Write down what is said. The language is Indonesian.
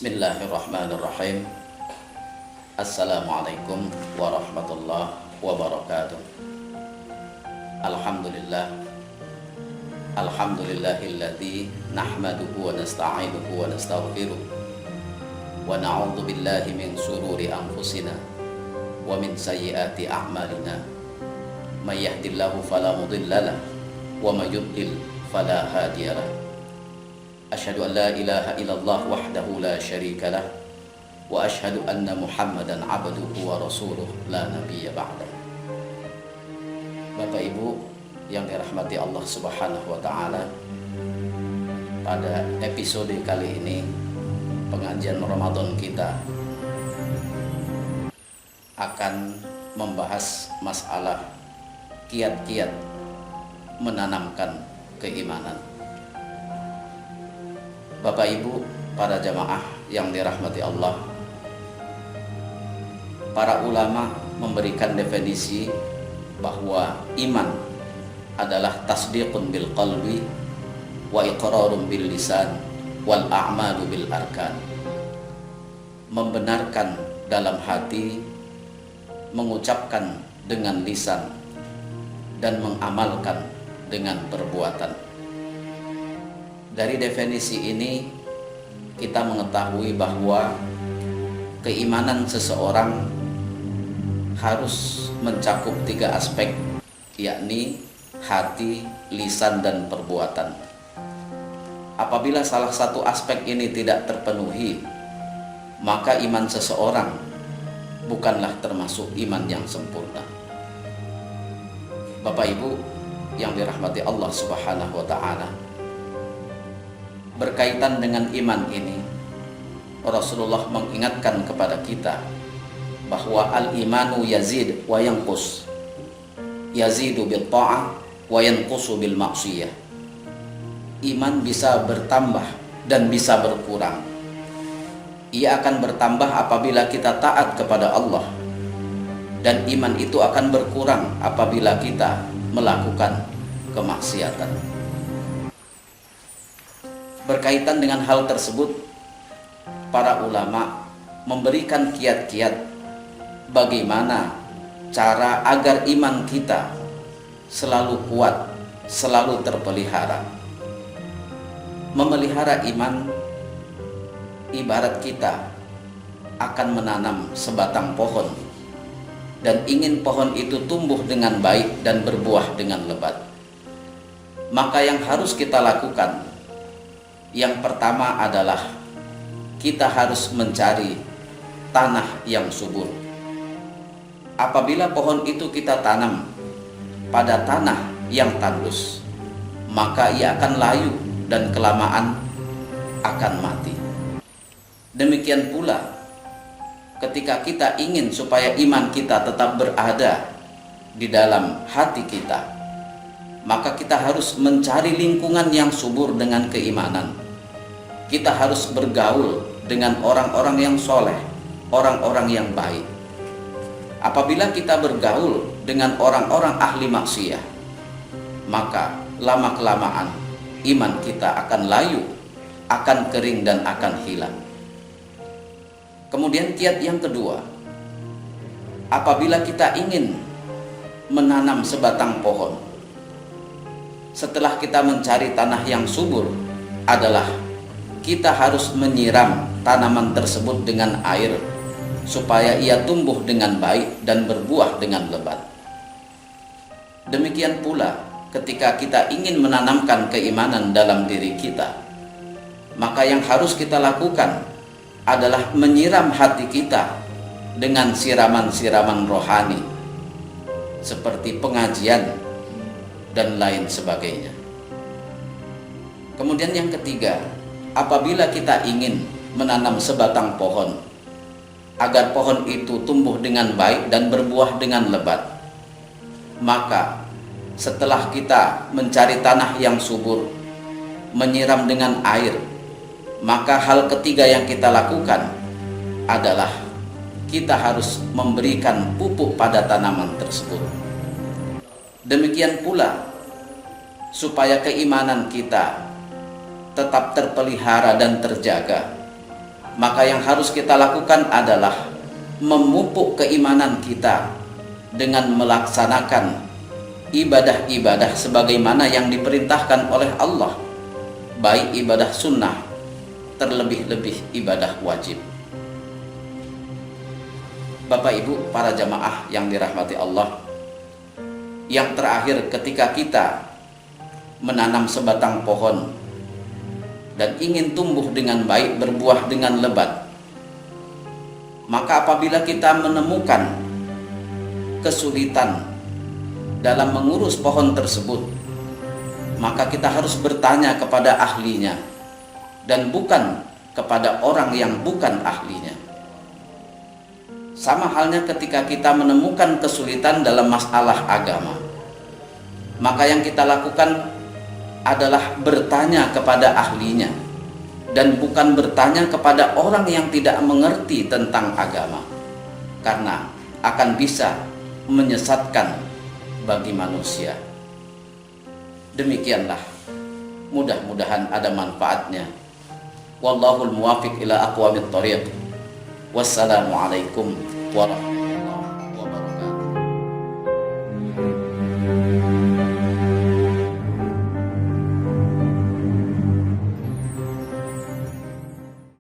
Bismillahirrahmanirrahim. Assalamualaikum warahmatullahi wabarakatuh. Alhamdulillah. Alhamdulillahilladzi nahmaduhu wa nasta'inuhu wa nastaghfiruh. Wa na'udzu billahi min shururi anfusina wa min sayyiati a'malina. May yahdihillahu fala mudilla lahu wa may yudlil fala hadiya lahu. Asyhadu an la ilaha illallah wahdahu la syarika lah wa asyhadu anna Muhammadan abduhu wa rasuluh la nabiyya ba'dah. Bapak Ibu yang dirahmati Allah Subhanahu wa taala, pada episode kali ini pengajian Ramadan kita akan membahas masalah kiat-kiat menanamkan keimanan. Bapak Ibu, para jamaah yang dirahmati Allah, para ulama memberikan definisi bahwa iman adalah tasdiqun bil qalbi wa iqrarun bil lisan wal a'malu bil arkan. Membenarkan dalam hati, mengucapkan dengan lisan, dan mengamalkan dengan perbuatan. Dari definisi ini kita mengetahui bahwa keimanan seseorang harus mencakup 3 aspek, yakni hati, lisan, dan perbuatan. Apabila salah satu aspek ini tidak terpenuhi, maka iman seseorang bukanlah termasuk iman yang sempurna. Bapak Ibu yang dirahmati Allah Subhanahu wa taala, berkaitan dengan iman ini, Rasulullah mengingatkan kepada kita bahwa al-imanu yazid wa yanqus, yazidu bil ta'ah wa yanqusu bil ma'siyah. Iman bisa bertambah dan bisa berkurang. Ia akan bertambah apabila kita taat kepada Allah, dan iman itu akan berkurang apabila kita melakukan kemaksiatan. Berkaitan dengan hal tersebut, para ulama memberikan kiat-kiat bagaimana cara agar iman kita selalu kuat, selalu terpelihara. Memelihara iman ibarat kita akan menanam sebatang pohon dan ingin pohon itu tumbuh dengan baik dan berbuah dengan lebat. Maka yang harus kita lakukan, yang pertama adalah kita harus mencari tanah yang subur. Apabila pohon itu kita tanam pada tanah yang tandus, maka ia akan layu dan kelamaan akan mati. Demikian pula ketika kita ingin supaya iman kita tetap berada di dalam hati kita, maka kita harus mencari lingkungan yang subur dengan keimanan. Kita harus bergaul dengan orang-orang yang soleh, orang-orang yang baik. Apabila kita bergaul dengan orang-orang ahli maksiat, maka lama-kelamaan iman kita akan layu, akan kering, dan akan hilang. Kemudian kiat yang kedua, apabila kita ingin menanam sebatang pohon, setelah kita mencari tanah yang subur, adalah kita harus menyiram tanaman tersebut dengan air supaya ia tumbuh dengan baik dan berbuah dengan lebat. Demikian pula ketika kita ingin menanamkan keimanan dalam diri kita, maka yang harus kita lakukan adalah menyiram hati kita dengan siraman-siraman rohani seperti pengajian dan lain sebagainya. Kemudian yang ketiga, apabila kita ingin menanam sebatang pohon agar pohon itu tumbuh dengan baik dan berbuah dengan lebat, maka setelah kita mencari tanah yang subur, menyiram dengan air, maka hal ketiga yang kita lakukan adalah kita harus memberikan pupuk pada tanaman tersebut. Demikian pula supaya keimanan kita tetap terpelihara dan terjaga, maka yang harus kita lakukan adalah memupuk keimanan kita dengan melaksanakan ibadah-ibadah sebagaimana yang diperintahkan oleh Allah, baik ibadah sunnah, terlebih-lebih ibadah wajib. Bapak Ibu para jamaah yang dirahmati Allah, yang terakhir, ketika kita menanam sebatang pohon dan ingin tumbuh dengan baik, berbuah dengan lebat, maka apabila kita menemukan kesulitan dalam mengurus pohon tersebut, maka kita harus bertanya kepada ahlinya dan bukan kepada orang yang bukan ahlinya. Sama halnya ketika kita menemukan kesulitan dalam masalah agama, maka yang kita lakukan adalah bertanya kepada ahlinya dan bukan bertanya kepada orang yang tidak mengerti tentang agama, karena akan bisa menyesatkan bagi manusia. Demikianlah, mudah-mudahan ada manfaatnya. Wallahul muwafiq ila aqwamit thoriq. Wassalamualaikum warahmatullahi wabarakatuh.